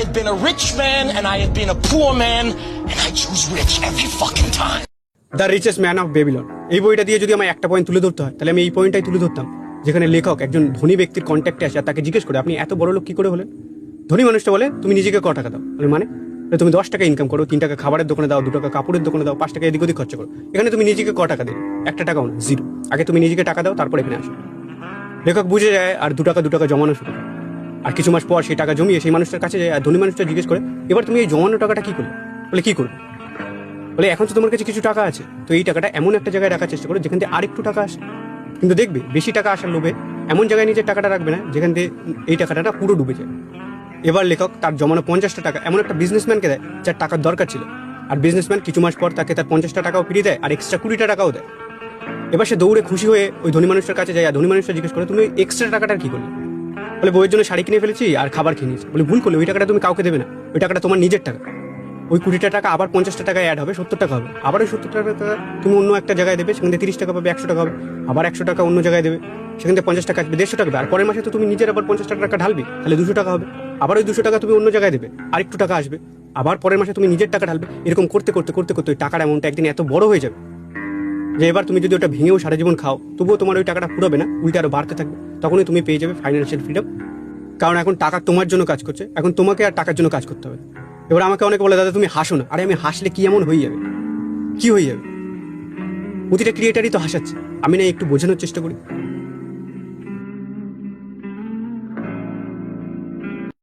I've been a rich man and I have been a poor man and I choose rich every fucking time. The richest man of Babylon. এই বইটা দিয়ে যদি আমার একটা point তুলে ধরতে হয় তাহলে আমি এই পয়েন্টটাই তুলে ধরতাম, যেখানে লেখক একজন ধনী ব্যক্তির কন্ট্যাক্টে আসে আর তাকে জিজ্ঞেস করে আপনি এত বড় লোক কি করে হলেন। ধনী মানুষটা বলে তুমি নিজেকে ক টাকা দাও। মানে তুমি 10 টাকা ইনকাম করো, 3 টাকা খাবারের দোকানে দাও, 2 টাকা কাপড়ের দোকানে দাও, 5 টাকা এদিক ওদিক খরচ করো। এখানে তুমি নিজেকে ক টাকা দেবে? 1 টাকাও না, জিরো। আগে তুমি নিজেকে টাকা দাও, তারপর এখানে আসো। লেখক বুঝে যায় আর 2 টাকা জমানো শুরু করে। আর কিছু মাস পর সেই টাকা জমিয়ে সেই মানুষটার কাছে যায় আর ধনী মানুষটা জিজ্ঞেস করে এবার তুমি এই জমানো টাকাটা কি করলে? বলে কি করবে? বলে এখন তো তোমার কাছে কিছু টাকা আছে, তো এই টাকাটা এমন একটা জায়গায় রাখার চেষ্টা করো যেখান থেকে আরেকটু টাকা আসে। কিন্তু দেখবে বেশি টাকা আসার লোভে এমন জায়গায় নিজের টাকাটা রাখবে না যেখান থেকে এই টাকাটা পুরো ডুবে যায়। এবার লেখক তার জমানো 50টা টাকা এমন একটা বিজনেসম্যানকে দেয় যার টাকার দরকার ছিল, আর বিজনেসম্যান কিছু মাস পর তাকে তার 50টা টাকাও ফিরিয়ে দেয় আর এক্সট্রা 20টা টাকাও দেয়। এবার সে দৌড়ে খুশি হয়ে ওই ধনী মানুষটার কাছে যায় আর ধনী মানুষটা জিজ্ঞেস করে তুমি এক্সট্রা টাকাটা কি করলে? বলে বইয়ের জন্য শাড়ি কিনে ফেলেছি আর খাবার কিনে নিয়েছি। বলে ভুল করলে, ওই টাকাটা তুমি কাউকে দেবে না, ওই টাকাটা তোমার নিজের টাকা। ওই 20টা টাকা আবার 50টা টাকায় অ্যাড হবে, 70 টাকা হবে। আবার ওই 70 টাকা তুমি অন্য একটা জায়গায় দেবে, সেখান থেকে 30 টাকা পাবে, 100 টাকা হবে। আবার 100 টাকা অন্য জায়গায় দেবে, সেখান থেকে 50 টাকা আসবে, 150 টাকা হবে। আর পরের মাসে তো তুমি নিজের আবার 50 টাকা ঢালবে, তাহলে 200 টাকা হবে। আবার ওই 200 টাকা তুমি অন্য জায়গায় দেবে, আর একটু টাকা আসবে। আবার পরের মাসে তুমি নিজের টাকা ঢালবে। এরকম করতে করতে করতে করতে ওই টাকার অ্যামাউন্টটা একদিন এত বড় হয়ে যাবে যে এবার তুমি যদি ওটা ভেঙেও সারা জীবন খাও তবুও তোমার ওই টাকাটা পুরোবে না, উল্টে আরো বাড়তে থাকবে। তখনই তুমি পেয়ে যাবে ফাইন্যান্সিয়াল ফ্রিডম। কারণ এখন টাকা তোমার জন্য কাজ করছে, এখন তোমাকে আর টাকার জন্য কাজ করতে হবে। এবার আমাকে অনেকে বলে দাদা তুমি হাসো না। আরে আমি হাসলে কি এমন হয়ে যাবে? কি হয়ে যাবে? প্রতিটা ক্রিয়েটারই তো হাসাচ্ছে, আমি না একটু বোঝানোর চেষ্টা করি।